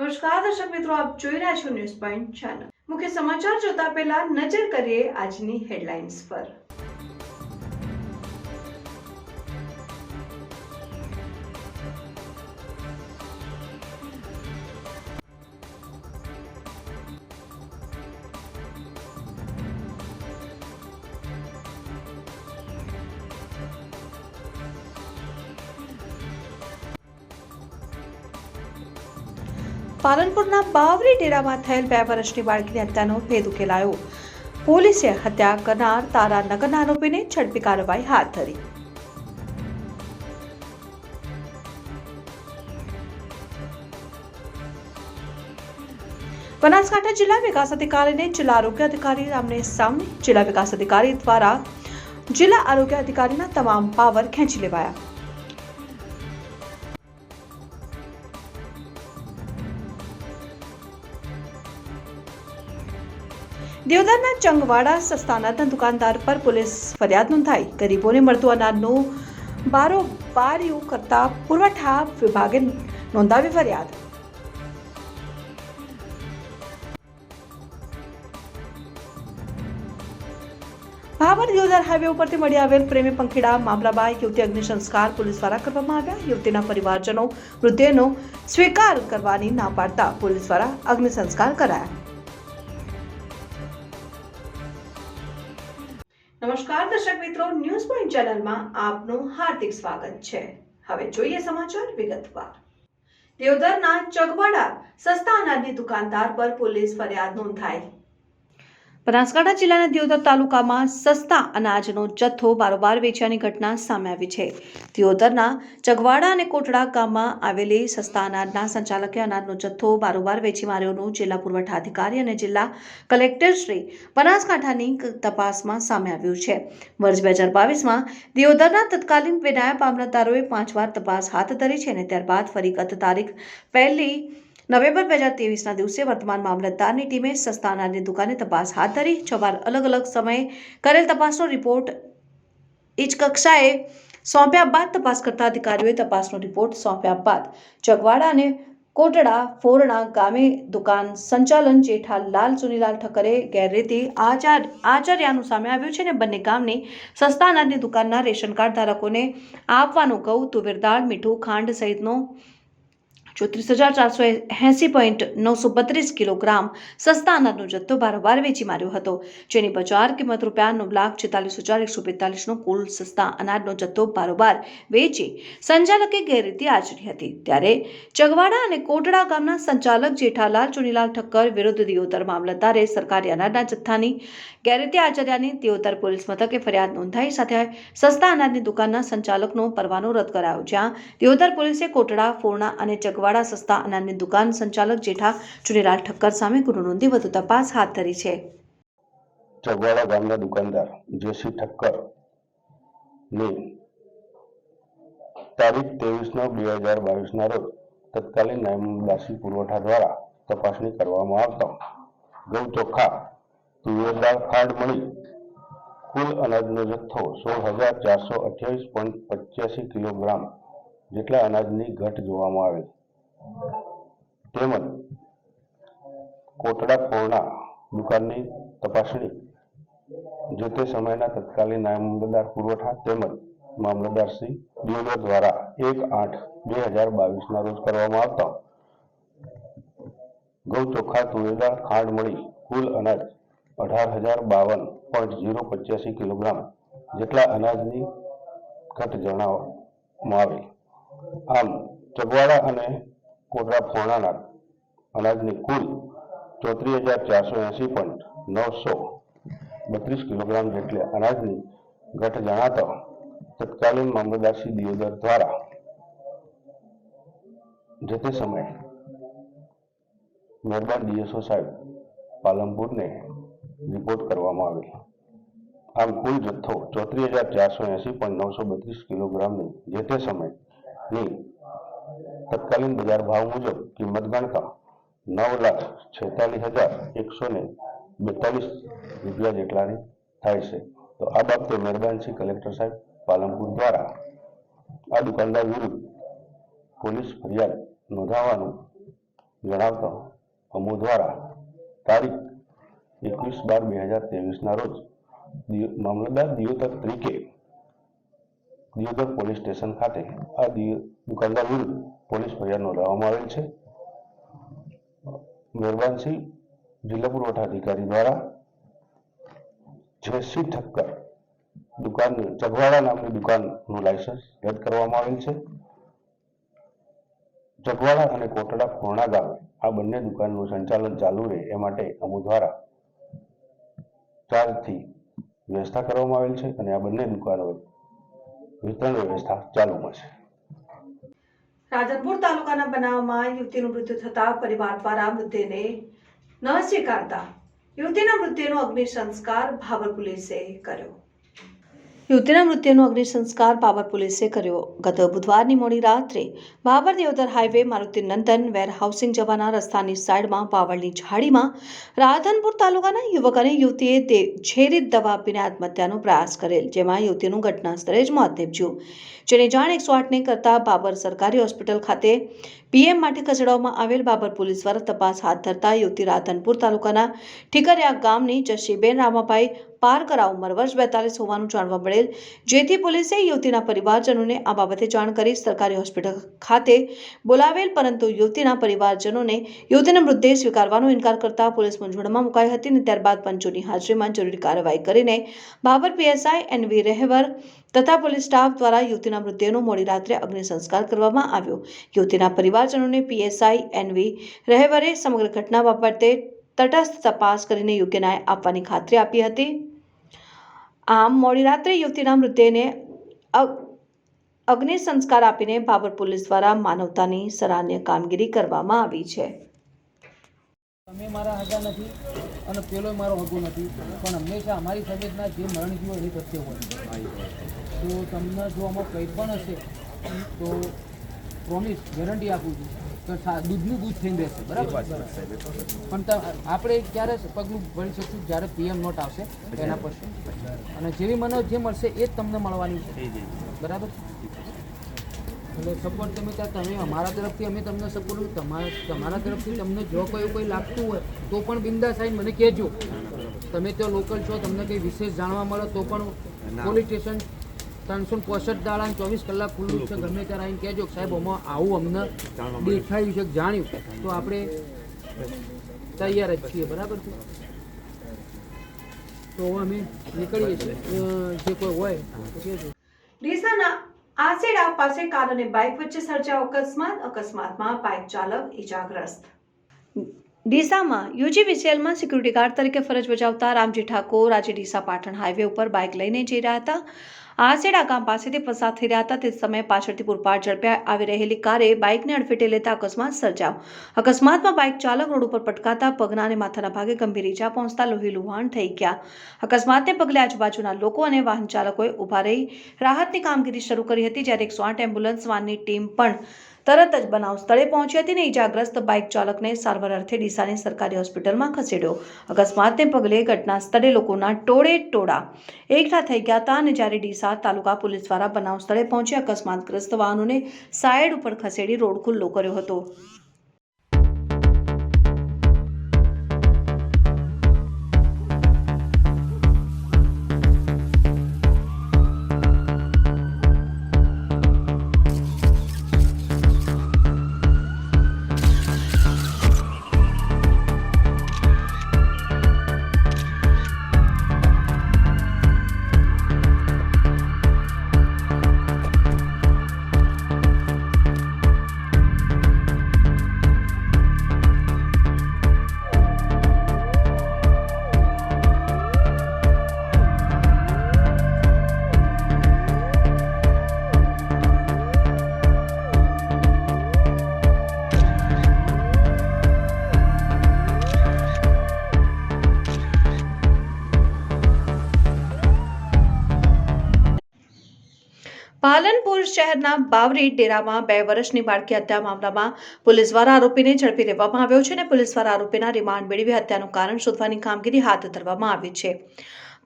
નમસ્કાર દર્શક મિત્રો, આપ જોઈ રહ્યા છો ન્યૂઝ પોઈન્ટ ચેનલ। મુખ્ય સમાચાર જોતા પહેલા નજર કરીએ આજની હેડલાઇન્સ પર। પાલનપુરના બાવરી ડેરામાં થયેલ 2 વર્ષની બાળકીની હત્યાનો ભેદ ઉકેલાયો। પોલીસે હત્યા કરનાર તારાનગરના આરોપીને ઝડપી કાર્યવાહી હાથ ધરી। બનાસકાંઠા જિલ્લા વિકાસ અધિકારીને જિલ્લા આરોગ્ય અધિકારી આમને-સામને। જિલ્લા વિકાસ અધિકારી દ્વારા જિલ્લા આરોગ્ય અધિકારીના તમામ પાવર ખેંચી લેવાયા। દિયોદરના ચંગવાડા સસ્તાના દુકાનદાર પર પોલીસ ફરિયાદ નોંધાઈ। ગરીબોને મળતું અનાજનું બારોબારીયું કરતા પુરવઠા વિભાગે નોંધાવી ફરિયાદ। ભાભર દિયોદર હાઈવે ઉપરથી મળી આવેલ પ્રેમી પંખીડા મામલા બાદ યુવતી અગ્નિ સંસ્કાર પોલીસ દ્વારા કરવામાં આવ્યા। યુવતીના પરિવારજનો મૃતદેહનો સ્વીકાર કરવાની ના પાડતા પોલીસ દ્વારા અગ્નિ સંસ્કાર કરાયા। નમસ્કાર દર્શક મિત્રો, ન્યૂઝ પોઈન્ટ ચેનલમાં આપનું હાર્દિક સ્વાગત છે। હવે જોઈએ સમાચાર વિગતવાર। દિયોદરના ચગવાડા સસ્તા અનાજની દુકાનદાર પર પોલીસ ફરિયાદ નોંધાઈ। બનાસકાંઠા જિલ્લાના દિયોદર તાલુકામાં સસ્તા અનાજનો જથ્થો બારોબાર વેચાણની ઘટના સામે આવી છે। દિયોદરના ચગવાડા અને કોટડા ગામમાં આવેલી સસ્તા અનાજના સંચાલકે અનાજનો જથ્થો બારોબાર વેચી માર્યોનું જિલ્લા પુરવઠા અધિકારી અને જિલ્લા કલેક્ટર શ્રી બનાસકાંઠાની તપાસમાં સામે આવ્યું છે। વર્ષ 2022માં દિયોદરના તત્કાલીન નાયબ મામલતદારોએ 5 વાર તપાસ હાથ ધરી છે અને ત્યારબાદ ફરી ગત તારીખ 1 નવેમ્બર 2023ના દિવસે વર્તમાન મામલતદારની ટીમે સસ્તા અનાજની દુકાને તપાસ હાથ ધરી। 6 વાર અલગ અલગ સમયે કરેલ તપાસનો રિપોર્ટ ઉચ્ચ કક્ષાએ સોંપ્યા બાદ તપાસ કરતા અધિકારીઓએ તપાસનો રિપોર્ટ સોંપ્યા બાદ ચગવાડા અને કોટડા ફોરણા ગામે દુકાન સંચાલન જેઠાલાલ ચુનીલાલ ઠક્કરે ગેરરીતિ આચર્યાનું સામે આવ્યું છે અને બંને ગામની સસ્તા અનાજની દુકાનના રેશન કાર્ડ ધારકોને આપવાનો ઘઉં, તુવેર દાળ, મીઠું, ખાંડ સહિતનો 34,480.932 કિલોગ્રામ સસ્તા અનાજનો જથ્થો બારોબાર વેચી માર્યો હતો, જેની બજાર કિંમત ₹9,46,145નો કુલ સસ્તા અનાજનો જથ્થો બારોબાર વેચી સંચાલકે ગેરરીતિ આચરી હતી। ત્યારે ચગવાડા અને કોટડા ગામના સંચાલક જેઠાલાલ ચુનીલાલ ઠક્કર વિરુદ્ધ દિયોદર મામલતદારે સરકારી અનાજના જથ્થાની ગેરરીતિ આચર્યાની દિયોદર પોલીસ મથકે ફરિયાદ નોંધાઈ। સાથે સસ્તા અનાજની દુકાનના સંચાલકનો પરવાનો રદ કરાયો, જ્યાં દિયોદર પોલીસે કોટડા, ફોરણા અને ચગવાડા સસ્તા અનાજની દુકાન સંચાલક જેઠા ચુનીલાલ ઠક્કર સામે ગુનો નોંધી વધુ તપાસ હાથ ધરી છે। ચગવાડા ગામના દુકાનદાર જેસી ઠક્કર ની તારીખ 23/9/2022ના રોજ તત્કાલીન નાયબ મામલતદાર પુરવઠા દ્વારા તપાસણી કરવામાં આવતા ઘઉં, ચોખા, તુવેર દાળ, ખાંડ મળી કુલ અનાજનો જથ્થો 16,428.85 કિલોગ્રામ જેટલા અનાજની ઘટ જોવામાં આવેલ। તેમજ કોટડા ફોરણા દુકાનની તપાસણી જે તે સમયના તત્કાલીન નાયબ મામલતદાર પુરવઠા તેમજ મામલતદાર શ્રી દિયોદર દ્વારા 1/8/2022ના રોજ કરવામાં આવતા ઘઉં, ચોખા, તુવેર દાળ, ખાંડ મળી કુલ અનાજ 18,052.085 કિલોગ્રામ જેટલા અનાજની ઘટ જણાવવામાં આવેલ। આમ ચગવાડા અને કોટડા ફોરણાના અનાજની કુલ 34,480.932 કિલોગ્રામ જેટલા અનાજની ઘટ જણાતા તત્કાલીન મામલતદાર શ્રી દિયોદર દ્વારા જે તે સમયે મહેરબાન ડીએસઓ સાહેબ પાલનપુરને રિપોર્ટ કરવામાં આવેલ। આમ કુલ જથ્થો 34,480.932 કિલોગ્રામની જે તે સમયની તત્કાલીન બજાર ભાવ મુજબ કિંમત ગણતા 9,46,142 રૂપિયા જેટલાની થાય છે। તો આ બાબતે મહેરબાન શ્રી કલેક્ટર સાહેબ પાલનપુર દ્વારા આ દુકાનદાર વિરુદ્ધ પોલીસ ફરિયાદ નોંધાવવાનું જણાવતા અમો દ્વારા તારીખ 21/12/2023 રોજ મામલતદાર દિયોદર તરીકે દિયોદર પોલીસ સ્ટેશન ખાતે આ દુકાનદાર વિરુદ્ધ પોલીસ ફરિયાદ નોંધાવવામાં આવેલ છે. મહેરબાનસિંહ જિલ્લા પુરવઠા અધિકારી દ્વારા જેસી ઠક્કર દુકાન જગવાડા નામની દુકાનનું લાયસન્સ રદ કરવામાં આવેલ છે. જગવાડા અને કોટડા ખોરણા ગામે આ બંને દુકાનનું સંચાલન ચાલુ રહે એ માટે અમો દ્વારા ચાર્જથી વ્યવસ્થા કરવામાં આવેલ છે અને આ બંને દુકાનો વિતરણ વ્યવસ્થા ચાલુમાં છે. રાધનપુર તાલુકાના બનાવમાં યુવતીનું મૃત્યુ થતા પરિવાર દ્વારા મૃતદેહને ન સ્વીકારતા યુવતીના મૃતદેહનો અગ્નિ સંસ્કાર ભાભર પોલીસે કર્યો. યુવતીના મૃત્યુનો અગ્નિ સંસ્કાર ભાભર પોલીસે કર્યો. ગત બુધવારની મોડી રાત્રે ભાભર દેવદર હાઈવે મારુતિ નંદન વેરહાઉસિંગ જવાના રસ્તાની સાઈડમાં પાવળની ઝાડીમાં રાધનપુર તાલુકાના યુવક અને યુવતીએ ઝેરી દવા આપીને આત્મહત્યાનો પ્રયાસ કરેલ, જેમાં યુવતીનું ઘટના સ્થળે જ મોત નીપજ્યું. જેની જાણ 108ને કરતા ભાભર સરકારી હોસ્પિટલ ખાતે પીએમ માટે ખસેડવામાં આવેલ. ભાભર પોલીસ દ્વારા તપાસ હાથ ધરતા યુવતી રાધનપુર તાલુકાના ઠીકરિયા ગામની જશીબેન રામાભાઈ પારકરા ઉંમર વર્ષ 42 હોવાનું જાણવા મળેલ, જેથી પોલીસે યુવતીના પરિવારજનોને આ બાબતે જાણ કરી સરકારી હોસ્પિટલ ખાતે બોલાવેલ, પરંતુ યુવતીના પરિવારજનોને યુવતીનો મૃતદેહ સ્વીકારવાનો ઇનકાર કરતા પોલીસ મૂંઝવણમાં મુકાઈ હતી અને ત્યારબાદ પંચોની હાજરીમાં જરૂરી કાર્યવાહી કરીને ભાભર પીએસઆઈ એનવી રહેવર તથા પોલીસ સ્ટાફ દ્વારા યુવતીના મૃતદેહનો મોડી રાત્રે અગ્નિ સંસ્કાર કરવામાં આવ્યો. યુવતીના પરિવારજનોને પીએસઆઈ એનવી રહેવરે સમગ્ર ઘટના બાબતે તટસ્થ તપાસ કરીને યોગ્ય ન્યાય આપવાની ખાતરી આપી હતી. આમ મોડી રાત્રે યુવતીના મૃતદેહને અગ્નિ સંસ્કાર આપીને ભાભર પોલીસ દ્વારા માનવતાની સરાહનીય કામગીરી કરવામાં આવી છે. તમે મારા હગા નથી અને પેલો મારો હગો નથી, પણ હંમેશા અમારી ફેમિલીના જે મરણ ગયો એની પ્રત્યે હોય. તો તમને જો આમાં કંઈ પણ હશે તો પ્રોમિસ ગેરંટી આપું છું કે દૂધનું દૂધ થઈને રહેશે, બરાબર. પણ આપણે ક્યારે પગલું ભરી શકશું જ્યારે પીએમ નોટ આવશે એના પર, અને જેવી મને જે મળશે એ જ તમને મળવાની છે, બરાબર. એટલે સપોર્ટ તમે અમારા તરફથી અમે તમને સપોર્ટ, તમારા તરફથી તમને જો કોઈ લાગતું હોય તો પણ બિંદાસ આવીને મને કહેજો. તમે ત્યાં લોકલ છો, તમને કંઈ વિશેષ જાણવા મળે તો પણ પોલીસ સ્ટેશન 365 દાડા 24 કલાક ખુલ્લું છે, ગમે ત્યારે આવીને કહેજો કે સાહેબ આમાં આવું અમને દેખાયું છે, જાણ્યું, તો આપણે તૈયાર જ છીએ, બરાબર છે. તો અમે નીકળીએ છીએ, જે કોઈ હોય તો કહેજો. ડીસાના આસેડા પાસે કાર અને બાઇક વચ્ચે સર્જાયો અકસ્માતમાં બાઇક ચાલક ઈજાગ્રસ્ત. ડીસામાં યુજીવીસીએલમાં સિક્યુરિટી ગાર્ડ તરીકે ફરજ બજાવતા રામજી ઠાકોર આજે ડીસા પાટણ હાઈવે ઉપર બાઇક લઈને જઈ રહ્યા હતા. આસેડા ગામ પાસેથી પસાર થઈ રહ્યા હતા તે સમયે પાછળથી પૂરપાટ ઝડપે આવી રહેલી કારે બાઇકને અડફેટે લેતા અકસ્માત સર્જાયો. અકસ્માતમાં બાઇક ચાલક રોડ ઉપર પટકાતા પગના અને માથાના ભાગે ગંભીર ઈજા પહોંચતા લોહી લુહાણ થઈ ગયા. અકસ્માતને પગલે આજુબાજુના લોકો અને વાહન ચાલકોએ ઊભા રહી રાહતની કામગીરી શરૂ કરી હતી, જ્યારે 108 એમ્બ્યુલન્સ વાનની ટીમ પણ તરત જ બનાવ સ્થળે પહોંચી હતી અને ઈજાગ્રસ્ત બાઇક ચાલકને સારવાર અર્થે ડીસાની સરકારી હોસ્પિટલમાં ખસેડ્યો. અકસ્માતને પગલે ઘટના સ્થળે લોકોના ટોળા એકઠા થઈ ગયા હતા અને જ્યારે ડીસા તાલુકા પોલીસ દ્વારા બનાવ સ્થળે પહોંચી અકસ્માતગ્રસ્ત વાહનોને સાઈડ ઉપર ખસેડી રોડ ખુલ્લો કર્યો હતો. પાલનપુર શહેરના બાવરી ડેરામાં 2 વર્ષની બાળકી હત્યા મામલામાં પોલીસ દ્વારા આરોપીને ઝડપી લેવામાં આવ્યો છે અને પોલીસ દ્વારા આરોપીના રિમાન્ડ મેળવી હત્યાનું કારણ શોધવાની કામગીરી હાથ ધરવામાં આવી છે.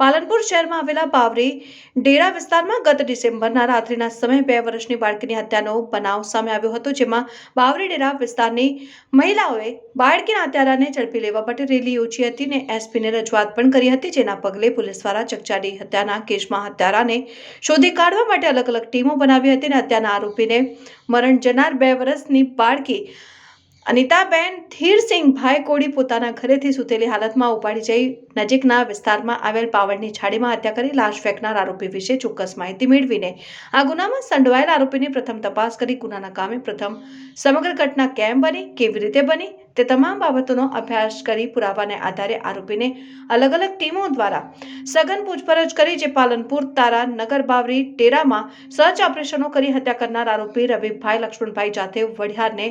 પાલનપુર શહેરમાં આવેલા બાવરી ડેરા વિસ્તારમાં ગત ડિસેમ્બરના રાત્રિના સમયે 2 વર્ષની બાળકીની હત્યાનો બનાવ સામે આવ્યો હતો, જેમાં બાવરી ડેરા વિસ્તારની મહિલાઓએ બાળકીના હત્યારાને ઝડપી લેવા માટે રેલી યોજી હતી અને એસપીને રજૂઆત પણ કરી હતી, જેના પગલે પોલીસ દ્વારા ચકચારી હત્યાના કેસમાં હત્યારાને શોધી કાઢવા માટે અલગ અલગ ટીમો બનાવી હતી અને હત્યાના આરોપીને મરણ જનાર 2 વર્ષની બાળકી અનિતાબેન ધીરસિંહભાઈ કોડી પોતાના ઘરેથી સૂતેલી હાલતમાં ઉપાડી જઈ નજીકના વિસ્તારમાં આવેલ પાવડની છાડીમાં હત્યા કરી લાશ ફેંકનાર આરોપી વિશે ચોક્કસ માહિતી મેળવીને આ ગુનામાં સંડોવાયેલ આરોપીની પ્રથમ તપાસ કરી ગુનાના કામે પ્રથમ સમગ્ર ઘટના કેમ બની, કેવી રીતે બની તે તમામ બાબતોનો અભ્યાસ કરી પુરાવાને આધારે આરોપીને અલગ અલગ ટીમો દ્વારા સઘન પૂછપરછ કરી જે પાલનપુર તારા નગર બાવરી ડેરામાં સર્ચ ઓપરેશનો કરી હત્યા કરનાર આરોપી રવિભાઈ લક્ષ્મણભાઈ જાતે વઢિયારને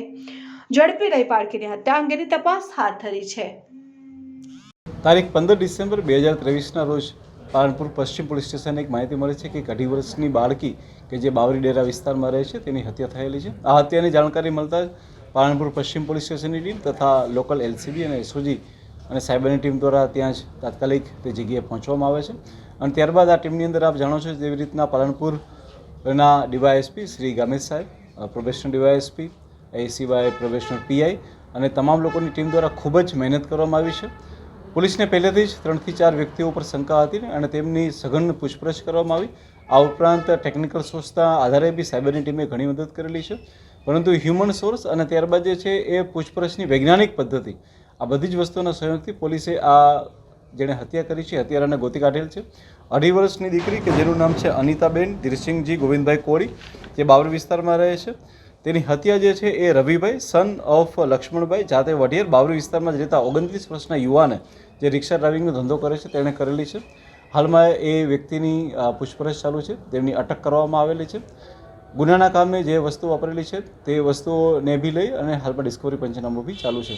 ઝડપી લઈ બાળકીની હત્યા અંગેની તપાસ હાથ ધરી છે. તારીખ 15 ડિસેમ્બર 2023ના રોજ પાલનપુર પશ્ચિમ પોલીસ સ્ટેશને એક માહિતી મળી છે કે એક 2.5 વર્ષની બાળકી કે જે બાવરી ડેરા વિસ્તારમાં રહે છે તેની હત્યા થયેલી છે. આ હત્યાની જાણકારી મળતા પાલનપુર પશ્ચિમ પોલીસ સ્ટેશનની ટીમ તથા લોકલ એલસીબી અને એસઓજી અને સાયબરની ટીમ દ્વારા ત્યાં જ તાત્કાલિક તે જગ્યાએ પહોંચવામાં આવે છે અને ત્યારબાદ આ ટીમની અંદર આપ જાણો છો જેવી રીતના પાલનપુરના ડીવાયએસપી શ્રી ગામિત સાહેબ, પ્રોબેશનર ડીવાયએસપી, એ સિવાય પ્રોબેશનર પીઆઈ અને તમામ લોકોની ટીમ દ્વારા ખૂબ જ મહેનત કરવામાં આવી છે. પોલીસને પહેલેથી જ 3 થી 4 વ્યક્તિઓ ઉપર શંકા હતી અને તેમની સઘન પૂછપરછ કરવામાં આવી. આ ઉપરાંત ટેકનિકલ સોર્સના આધારે બી સાયબરની ટીમે ઘણી મદદ કરેલી છે, પરંતુ હ્યુમન સોર્સ અને ત્યારબાદ જે છે એ પૂછપરછની વૈજ્ઞાનિક પદ્ધતિ આ બધી જ વસ્તુઓના સહયોગથી પોલીસે આ જેણે હત્યા કરી છે હત્યારાને ગોતી કાઢેલ છે. 2.5 વર્ષની દીકરી કે જેનું નામ છે અનિતાબેન ધીરસિંહજી ગોવિંદભાઈ કોડી, જે બાવરી વિસ્તારમાં રહે છે. તેની હત્યા જે છે એ રવિભાઈ સન ઓફ લક્ષ્મણભાઈ જાતે વઢિયાર બાવરી વિસ્તારમાં જ રહેતા 29 વર્ષના યુવાને જે રિક્ષા ડ્રાઇવિંગનો ધંધો કરે છે તેણે કરેલી છે. હાલમાં એ વ્યક્તિની પૂછપરછ ચાલુ છે, તેમની અટક કરવામાં આવેલી છે. ગુનાના કામે જે વસ્તુ વાપરેલી છે તે વસ્તુઓને બી લઈ અને હાલમાં ડિસ્કવરી પંચનામું બી ચાલુ છે.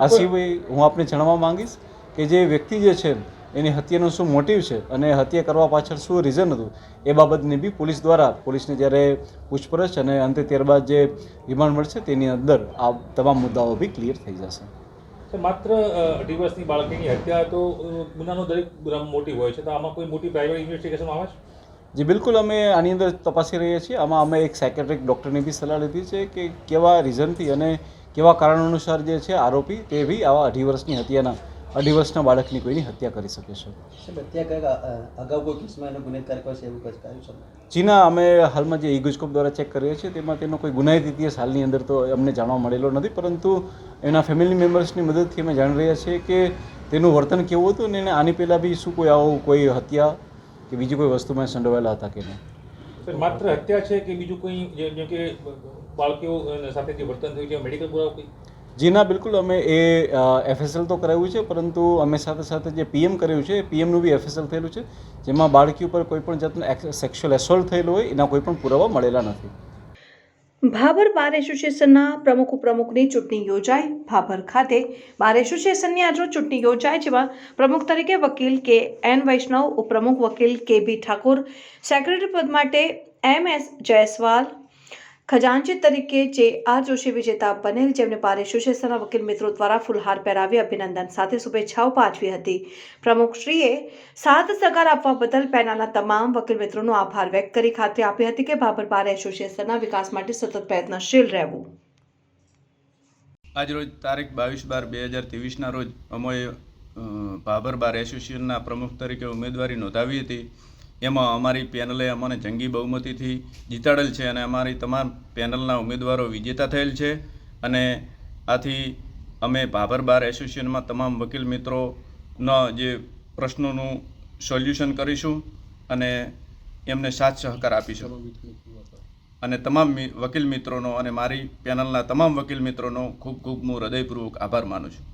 આ સિવાય હું આપને જણાવવા માંગીશ કે જે વ્યક્તિ જે છે એની હત્યાનો શું મોટિવ છે અને હત્યા કરવા પાછળ શું રીઝન હતું એ બાબતની બી પોલીસ દ્વારા પોલીસને જ્યારે પૂછપરછ અને અંતે ત્યારબાદ જે રિમાન્ડ મળશે તેની અંદર આ તમામ મુદ્દાઓ બી ક્લિયર થઈ જશે. માત્ર 2.5 વર્ષની બાળકીની હત્યા તો ગુનાનો દરેક ગુનામાં મોટી હોય છે, તો આમાં કોઈ મોટી પ્રાઇવેટ ઇન્વેસ્ટિગેશન આવે છે? જી બિલકુલ, અમે આની અંદર તપાસી રહ્યા છીએ. આમાં અમે એક સાયકેટ્રિક ડૉક્ટરની બી સલાહ લીધી છે કે કેવા રીઝનથી અને કેવા કારણ અનુસાર જે છે આરોપી તે બી આવા 2.5 વર્ષની હત્યાના 2.5 વર્ષના બાળકની કોઈની હત્યા કરી શકે છે. જીના અમે હાલમાં જે ઇગોસ્કોપ દ્વારા ચેક કરીએ છીએ તેમાં તેનો કોઈ ગુનાહિત ઇતિહાસ હાલની અંદર તો અમને જાણવા મળેલો નથી, પરંતુ એના ફેમિલી મેમ્બર્સની મદદથી અમે જાણી રહ્યા છીએ કે તેનું વર્તન કેવું હતું અને એને આની પહેલાં બી શું કોઈ આવું કોઈ હત્યા કે બીજી કોઈ વસ્તુમાં સંડોવાયેલા હતા કે નહીં. સર, માત્ર હત્યા છે કે બીજું કોઈ જેમ કે બાળકીઓ સાથે જે વર્તન થયું છે મેડિકલ પુરાવા કોઈ? જી ના, બિલકુલ અમે એ એફએસએલ તો કરાવ્યું છે, પરંતુ અમે સાથે સાથે જે પીએમ કર્યું છે એ પીએમનું બી એફએસએલ થયેલું છે, જેમાં બાળકી ઉપર કોઈ પણ જાતનું સેક્સ્યુઅલ એસોલ્ટ થયેલું હોય એના કોઈ પણ પુરાવા મળેલા નથી. ભાભર બાર એસોસિએશનના પ્રમુખ ઉપપ્રમુખની ચૂંટણી યોજાઈ. ભાભર ખાતે બાર એસોસિએશનની આજરોજ ચૂંટણી યોજાઈ, જેમાં પ્રમુખ તરીકે વકીલ કે એન વૈષ્ણવ, ઉપપ્રમુખ વકીલ કે બી ઠાકોર, સેક્રેટરી પદ માટે એમ એસ જયસ્વાલ, ખજાનચી તરીકે જે આર જોશી વિજેતા બનેલ, જેમને બાર એસોસિએશનના વકીલ મિત્રો દ્વારા ફૂલહાર પહેરાવી અભિનંદન સાથે શુભેચ્છાઓ પાઠવી હતી. પ્રમુખશ્રીએ સાથ સહકાર આપવા બદલ પેનલના તમામ વકીલ મિત્રોનો આભાર વ્યક્ત કરી ખાતરી આપી હતી કે ભાભર બાર એસોસિએશનના વિકાસ માટે સતત પ્રયત્નશીલ રહેવું. આજરોજ તારીખ 22/12/2023ના રોજ અમોએ ભાભર બાર એસોસિએશનના પ્રમુખ તરીકે ઉમેદવારી નોંધાવી હતી. એમાં અમારી પેનલે અમને જંગી બહુમતીથી જીતાડેલ છે અને અમારી તમામ પેનલના ઉમેદવારો વિજેતા થયેલ છે. અને આથી અમે ભાભર બાર એસોસિએશનમાં તમામ વકીલ મિત્રોના જે પ્રશ્નોનું સોલ્યુશન કરીશું અને એમને સાથ સહકાર આપીશું. અને તમામ વકીલ મિત્રોનો અને મારી પેનલના તમામ વકીલ મિત્રોનો ખૂબ ખૂબ હું હૃદયપૂર્વક આભાર માનું છું.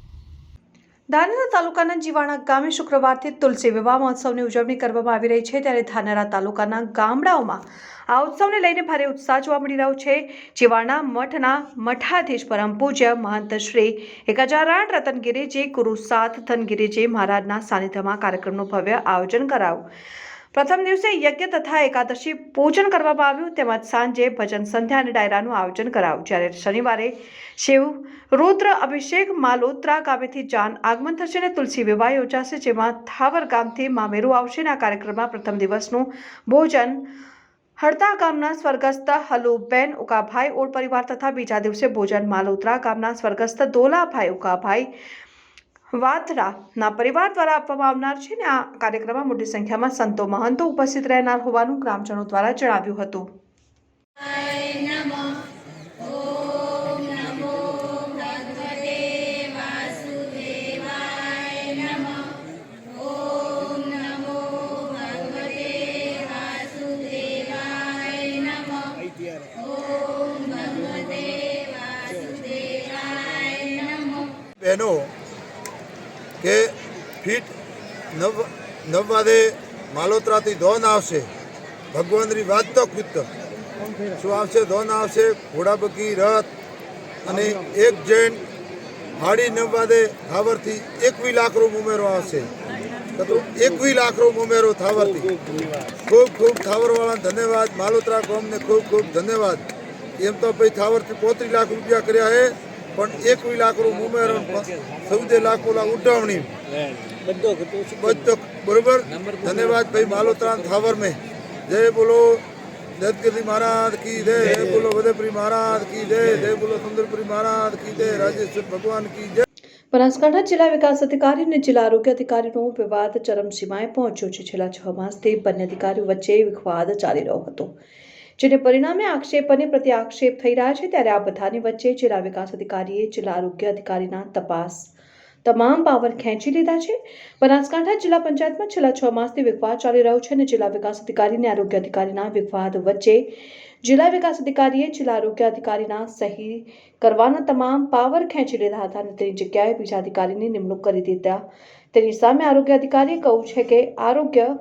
ધાનેરા તાલુકાના જીવાણા ગામે શુક્રવારથી તુલસી વિવાહ મહોત્સવની ઉજવણી કરવામાં આવી રહી છે, ત્યારે ધાનેરા તાલુકાના ગામડાઓમાં આ ઉત્સવને લઈને ભારે ઉત્સાહ જોવા મળી રહ્યો છે. જીવાણા મઠના મઠાધીશ પરમ પૂજ્ય મહંત શ્રી 1008 રતનગીરીજી ગુરુ સાત ધનગીરીજી મહારાજના સાનિધ્યમાં કાર્યક્રમનું ભવ્ય આયોજન કરાયું. પ્રથમ દિવસે યજ્ઞ તથા એકાદશી પૂજન કરવામાં આવ્યું તેમજ સાંજે ભજન સંધ્યા અને ડાયરાનું આયોજન કરાયું. જ્યારે શનિવારે શિવ રુદ્ર અભિષેક માલોત્રા ગામેથી જાન આગમન થશે અને તુલસી વિવાહ યોજાશે, જેમાં થાવર ગામથી મામેરું આવશે. આ કાર્યક્રમમાં પ્રથમ દિવસનું ભોજન હડતા ગામના સ્વર્ગસ્થ હલુબેન ઉકાભાઈ ઓડ પરિવાર તથા બીજા દિવસે ભોજન માલોત્રા ગામના સ્વર્ગસ્થ દોલાભાઈ ઉકાભાઈ વાથરાના પરિવાર દ્વારા આપવામાં આવનાર છે. અને આ કાર્યક્રમમાં મોટી સંખ્યામાં સંતો મહંતો ઉપસ્થિત રહેનાર હોવાનું ગ્રામજનો દ્વારા જણાવ્યું હતું. બહેનો કે ફીટ 9 વાગે માલોત્રાથી ધોન આવશે. ભગવાનની વાત તો કૃત શું આવશે? ધોન આવશે, ઘોડાબગી રથ અને એક જૈન 9:30 વાગે થાવરથી 21 લાખ રૂમ ઉમેરો આવશે. 21 લાખ રૂમ ઉમેરો થાવરથી. ખૂબ ખૂબ થાવરવાળાને ધન્યવાદ, માલોત્રા ગામને ખૂબ ખૂબ ધન્યવાદ. એમ તો ભાઈ થાવરથી 35 લાખ રૂપિયા કર્યા છે, પણ 21 લાખ રૂમ ઉમેરો, 14 લાખ ઓલા ઉડાવણી બધો બરોબર. ધન્યવાદ ભાઈ માલોત્રા થાવર में. जय बोलो दत्तगिरी महाराज की जय, जय बोलो वदेपुरी महाराज की जय, जय बोलो सुंदरपुरी महाराज की जय, राजेश्वर भगवान की जय. બનાસકાંઠા જિલ્લા વિકાસ અધિકારી અને જિલ્લા આરોગ્ય અધિકારીનો વિવાદ ચરમસીમાએ પહોંચ્યો છે. છેલ્લા 6 માસથી બંને અધિકારીઓ વચ્ચે વિવાદ ચાલી રહ્યો હતો, જેને પરિણામે આક્ષેપ અને પ્રતિ આક્ષેપ થઈ રહ્યા છે. ત્યારે આ બધાની વચ્ચે જિલ્લા વિકાસ અધિકારીએ જિલ્લા આરોગ્ય અધિકારીના તમામ પાવર ખેંચી લીધા છે. બનાસકાંઠા જિલ્લા પંચાયતમાં છેલ્લા 6 માસથી વિવાદ ચાલી રહ્યો છે અને જિલ્લા વિકાસ અધિકારી અને આરોગ્ય અધિકારીના વિવાદ વચ્ચે જિલ્લા વિકાસ અધિકારીએ જિલ્લા આરોગ્ય અધિકારીના સહી કરવાના તમામ પાવર ખેંચી લીધા હતા અને તેની જગ્યાએ બીજા અધિકારીની નિમણૂક કરી દીધા. તેની સામે આરોગ્ય અધિકારીએ કહ્યું છે કે આરોગ્ય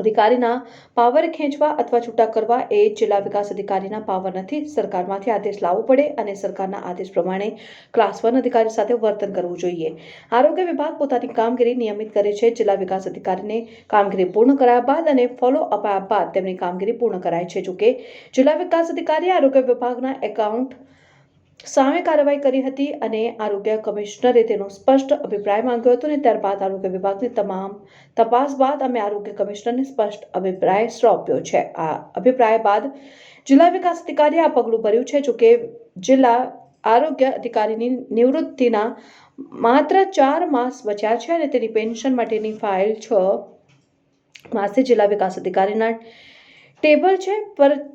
અધિકારીના પાવર ખેંચવા અથવા છૂટા કરવા એ જિલ્લા વિકાસ અધિકારીના પાવર નથી. સરકારમાંથી આદેશ લાવવો પડે અને સરકારના આદેશ પ્રમાણે ક્લાસ 1 અધિકારી સાથે વર્તન કરવું જોઈએ. આરોગ્ય વિભાગ પોતાની કામગીરી નિયમિત કરે છે. જિલ્લા વિકાસ અધિકારીને કામગીરી પૂર્ણ કરાયા બાદ અને ફોલો અપ આપ્યા બાદ તેમની કામગીરી પૂર્ણ કરાય છે. જોકે જિલ્લા વિકાસ અધિકારીએ આરોગ્ય વિભાગના એકાઉન્ટ સામે કાર્યવાહી કરી હતી અને આરોગ્ય કમિશનરે તેનો સ્પષ્ટ અભિપ્રાય માંગ્યો હતો અને ત્યારબાદ આરોગ્ય વિભાગની તમામ તપાસ બાદ અમે આરોગ્ય કમિશનરને સ્પષ્ટ અભિપ્રાય સોંપ્યો છે. આ અભિપ્રાય બાદ જિલ્લા વિકાસ અધિકારીએ આ પગલું ભર્યું છે. જોકે જિલ્લા આરોગ્ય અધિકારીની નિવૃત્તિના માત્ર 4 માસ બચ્યા છે અને તેની પેન્શન માટેની ફાઇલ 6 માસથી જિલ્લા વિકાસ અધિકારીના ટેબલ છે,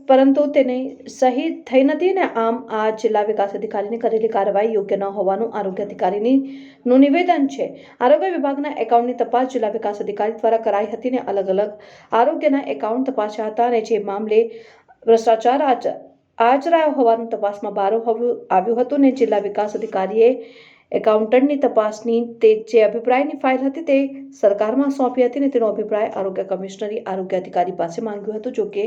પરંતુ તેની સહી થઈ નથી અને આમ આ જિલ્લા વિકાસ અધિકારીને કરેલી કાર્યવાહી યોગ્ય ન હોવાનું આરોગ્ય અધિકારીનું નિવેદન છે. આરોગ્ય વિભાગના એકાઉન્ટની તપાસ જિલ્લા વિકાસ અધિકારી દ્વારા કરાઈ હતી અને અલગ અલગ આરોગ્યના એકાઉન્ટ તપાસ્યા હતા અને જે મામલે ભ્રષ્ટાચાર આચરાયો હોવાનું તપાસમાં બહાર આવ્યું હતું અને જિલ્લા વિકાસ અધિકારીએ એકાઉન્ટન્ટની તપાસની તે જે અભિપ્રાયની ફાઇલ હતી તે સરકારમાં સોંપી હતી અને તેનો અભિપ્રાય આરોગ્ય કમિશનરે આરોગ્ય અધિકારી પાસે માંગ્યો હતો. જોકે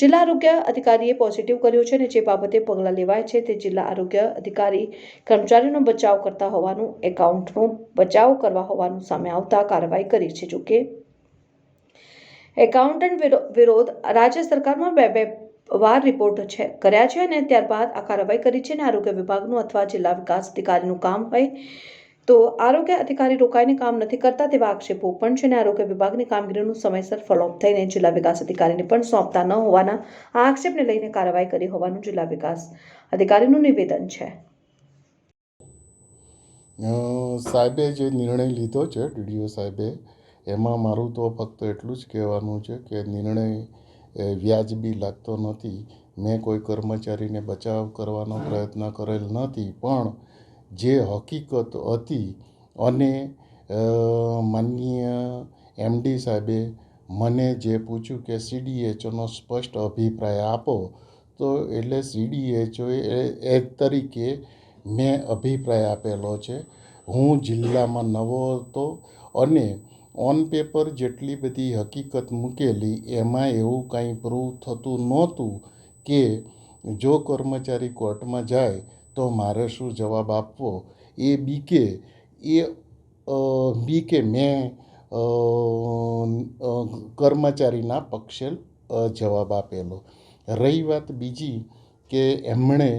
જિલ્લા આરોગ્ય અધિકારીએ પોઝિટિવ કર્યો છે અને જે બાબતે પગલાં લેવાય છે તે જિલ્લા આરોગ્ય અધિકારી કર્મચારીનો બચાવ કરતા હોવાનું, એકાઉન્ટનો બચાવ કરવા હોવાનું સામે આવતા કાર્યવાહી કરી છે. જોકે એકાઉન્ટન્ટ વિરોધ રાજ્ય સરકારમાં બે વાર રિપોર્ટ કર્યા છે અને ત્યારબાદ આ કાર્યવાહી કરી છે અને આરોગ્ય વિભાગનું અથવા જિલ્લા વિકાસ અધિકારીનું કામ હોય તો આરોગ્ય અધિકારી રોકાઈને કામ નથી કરતા તેવા આક્ષેપો પણ છે અને આરોગ્ય વિભાગની કામગીરીનું સમયસર ફોલોઅપ થઈને જિલ્લા વિકાસ અધિકારીને પણ સોંપતા ન હોવાના આ આક્ષેપને લઈને કાર્યવાહી કરી હોવાનું જિલ્લા વિકાસ અધિકારીનું નિવેદન છે. સાહેબે જે નિર્ણય લીધો છે ડીડીઓ સાહેબે, એમાં મારું તો ફક્ત એટલું જ કહેવાનું છે કે નિર્ણય વ્યાજબી લાગતો નથી. મેં કોઈ કર્મચારીને બચાવ કરવાનો પ્રયત્ન કરેલ નથી, પણ જે હકીકત હતી અને માનનીય એમડી સાહેબે મને જે પૂછ્યું કે CDHOનો સ્પષ્ટ અભિપ્રાય આપો, તો એટલે CDHO એ તરીકે મેં અભિપ્રાય આપેલો છે. હું જિલ્લામાં નવો હતો અને ઓન પેપર જેટલી બધી હકીકત મૂકેલી એમાં એવું કાંઈ પ્રૂવ થતું નહોતું કે જો કર્મચારી કોર્ટમાં જાય તો મારે શું જવાબ આપવો. એ બીકે મેં કર્મચારીના પક્ષે જવાબ આપેલો. રહી વાત બીજી કે એમણે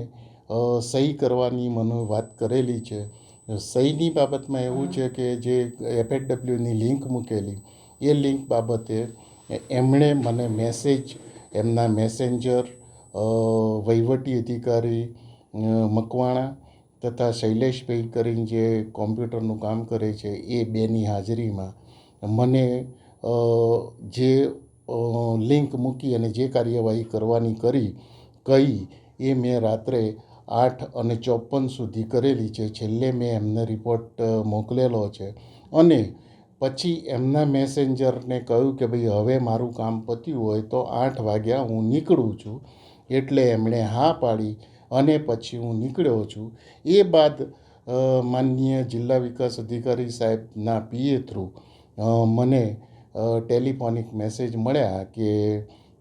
સહી કરવાની મને વાત કરેલી છે. સહીની બાબતમાં એવું છે કે જે FHWની લિંક મૂકેલી એ લિંક બાબતે એમણે મને મેસેજ એમના મેસેન્જર વહીવટી અધિકારી મકવાણા તથા શૈલેષભાઈ કરીને જે કોમ્પ્યુટરનું કામ કરે છે એ બેની હાજરીમાં મને જે લિંક મૂકી અને જે કાર્યવાહી કરવાની કહી એ મેં રાત્રે 8:54 સુધી કરેલી છે. છેલ્લે મેં એમને રિપોર્ટ મોકલેલો છે અને પછી એમના મેસેન્જરને કહ્યું કે ભાઈ હવે મારું કામ પત્યું હોય તો 8 વાગ્યા હું નીકળું છું. એટલે એમણે હા પાડી અને પછી હું નીકળ્યો છું. એ બાદ માનનીય જિલ્લા વિકાસ અધિકારી સાહેબના PA થ્રુ મને ટેલિફોનિક મેસેજ મળ્યા કે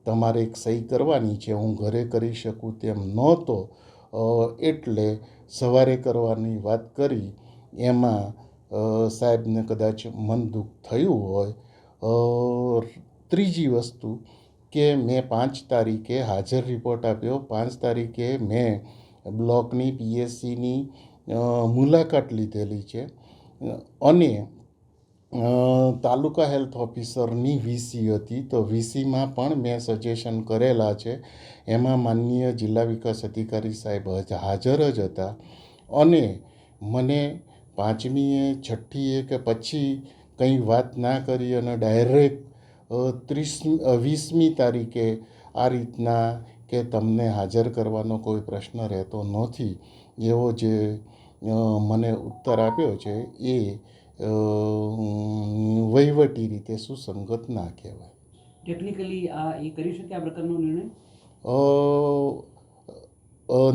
તમારે એક સહી કરવાની છે. હું ઘરે કરી શકું તેમ નહોતો એટલે સવારે કરવાની વાત કરી. એમાં સાહેબને કદાચ મન દુઃખ થયું હોય. ત્રીજી વસ્તુ કે મેં 5 તારીખે હાજર રિપોર્ટ આપ્યો. 5 તારીખે મેં બ્લોકની PSCની મુલાકાત લીધેલી છે અને તાલુકા હેલ્થ ઓફિસરની VC હતી તો VCમાં પણ મેં સજેશન કરેલા છે. એમાં માનનીય જિલ્લા વિકાસ અધિકારી સાહેબ હાજર જ હતા અને મને 5મીએ 6ઠીએ કે પછી કંઈ વાત ના કરી અને ડાયરેક્ટ 20મી તારીખે આ રીતના કે તમને હાજર કરવાનો કોઈ પ્રશ્ન રહેતો નથી એવો જે મને ઉત્તર આપ્યો છે એ વહીવટી રીતે સુસંગત ના કહેવાય. ટેકનિકલી એ કરી શકે આ પ્રકારનો નિર્ણય?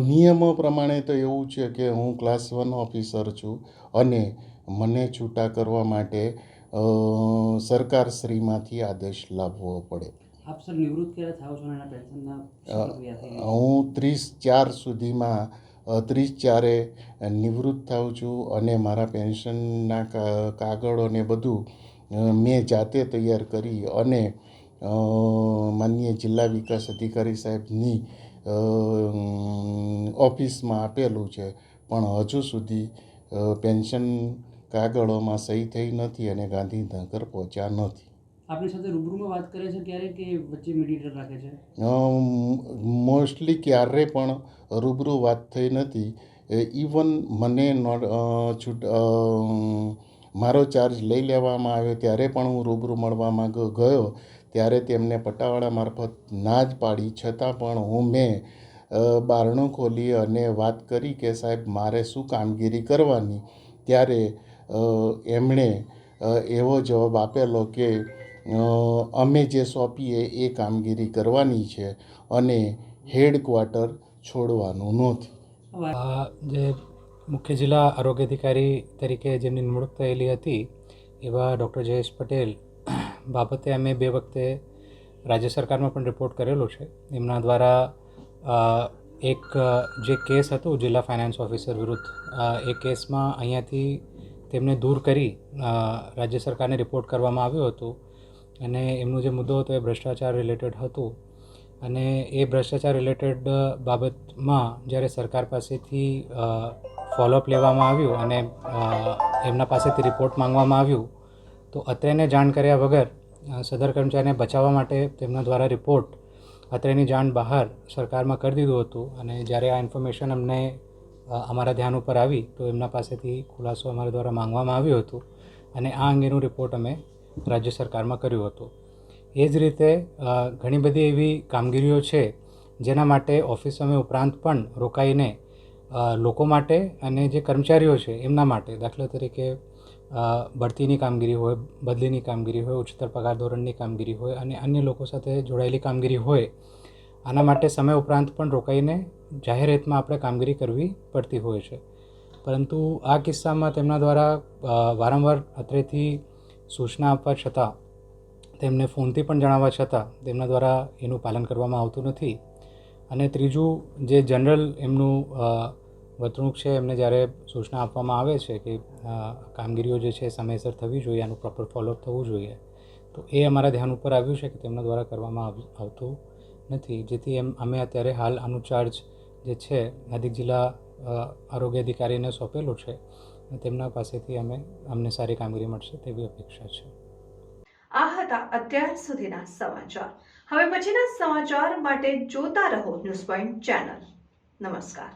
નિયમો પ્રમાણે તો એવું છે કે હું ક્લાસ 1 ઓફિસર છું અને મને છૂટા કરવા માટે સરકારશ્રીમાંથી આદેશ લાવવો પડે. આપ સર નિવૃત્ત ક્યારે થાવ છો અને પેન્શનના હું 30/4 સુધીમાં 30/4 નિવૃત્ત થાઉં છું અને મારા પેન્શનના કાગળો ને બધું મેં જાતે તૈયાર કરી અને માનનીય જિલ્લા વિકાસ અધિકારી સાહેબની ઓફિસમાં આપેલું છે પણ હજુ સુધી પેન્શન કાગળોમાં સહી થઈ નથી અને ગાંધીનગર પહોંચ્યા નથી. આપણી સાથે રૂબરૂમાં વાત કરે છે ક્યારે કે વચ્ચે મીડિયેટર રાખે છે? મોસ્ટલી ક્યારે પણ રૂબરૂ વાત થઈ નથી. ઇવન મને મારો ચાર્જ લઈ લેવામાં આવ્યો ત્યારે પણ હું રૂબરૂ મળવામાં ગયો ત્યારે તેમને પટાવાળા મારફત ના જ પાડી છતાં પણ મેં બારણું ખોલી અને વાત કરી કે સાહેબ મારે શું કામગીરી કરવાની ત્યારે એમણે એવો જવાબ આપેલો કે અમે જે સોંપીએ એ કામગીરી કરવાની છે અને હેડક્વાર્ટર છોડવાનું નથી. જે મુખ્ય જિલ્લા આરોગ્ય અધિકારી તરીકે જેમની નિમણૂક થયેલી હતી એવા ડૉક્ટર જયેશ પટેલ બાબતે અમે 2 વખતે રાજ્ય સરકારમાં પણ રિપોર્ટ કરેલો છે. એમના દ્વારા એક જે કેસ હતો જિલ્લા ફાઇનાન્સ ઓફિસર વિરુદ્ધ એ કેસમાં અહીંયાથી તેમને દૂર કરી રાજ્ય સરકારને રિપોર્ટ કરવામાં આવ્યો હતો અને એમનો જે મુદ્દો હતો એ ભ્રષ્ટાચાર રિલેટેડ હતું અને એ ભ્રષ્ટાચાર રિલેટેડ બાબતમાં જ્યારે સરકાર પાસેથી ફોલોઅપ લેવામાં આવ્યું અને એમના પાસેથી રિપોર્ટ માંગવામાં આવ્યું તો અત્રેને જાણ કર્યા વગર સદર કર્મચારીને બચાવવા માટે તેમના દ્વારા રિપોર્ટ અત્રેની જાણ બહાર સરકારમાં કરી દીધું હતું અને જ્યારે આ ઇન્ફોર્મેશન અમને અમારા ધ્યાન ઉપર આવી તો એમના પાસેથી ખુલાસો અમારા દ્વારા માંગવામાં આવ્યું હતું અને આ અંગેનું રિપોર્ટ અમે રાજ્ય સરકારમાં કર્યું હતું. એ જ રીતે ઘણી બધી એવી કામગીરીઓ છે જેના માટે ઓફિસ અમે ઉપરાંત પણ રોકાઈને લોકો માટે અને જે કર્મચારીઓ છે એમના માટે દાખલા તરીકે બઢતીની કામગીરી હોય, બદલીની કામગીરી હોય, ઉચ્ચતર પગાર ધોરણની કામગીરી હોય અને અન્ય લોકો સાથે જોડાયેલી કામગીરી હોય આના માટે સમય ઉપરાંત પણ રોકાઈને જાહેર હિતમાં આપણે કામગીરી કરવી પડતી હોય છે. પરંતુ આ કિસ્સામાં તેમના દ્વારા વારંવાર અત્રેથી સૂચના આપવા છતાં તેમને ફોનથી પણ જણાવવા છતાં તેમના દ્વારા એનું પાલન કરવામાં આવતું નથી. અને ત્રીજું જે જનરલ એમનું વર્તણૂક છે એમને જ્યારે સૂચના આપવામાં આવે છે કે કામગીરીઓ જે છે સમયસર થવી જોઈએ, આનું પ્રોપર ફોલોઅપ થવું જોઈએ, તો તો એ અમારા ધ્યાન ઉપર આવ્યું છે કે તેમના દ્વારા કરવામાં આવતું નથી, જેથી અમે અત્યારે હાલ આનું ચાર્જ જે છે નજીક જિલ્લા આરોગ્ય અધિકારીને સોંપેલો છે અને તેમના પાસેથી અમને સારી કામગીરી મળશે તેવી અપેક્ષા છે. આ હતા અત્યાર સુધીના સમાચાર. હવે પછીના સમાચાર માટે જોતા રહો ન્યૂઝ પોઈન્ટ ચેનલ. નમસ્કાર.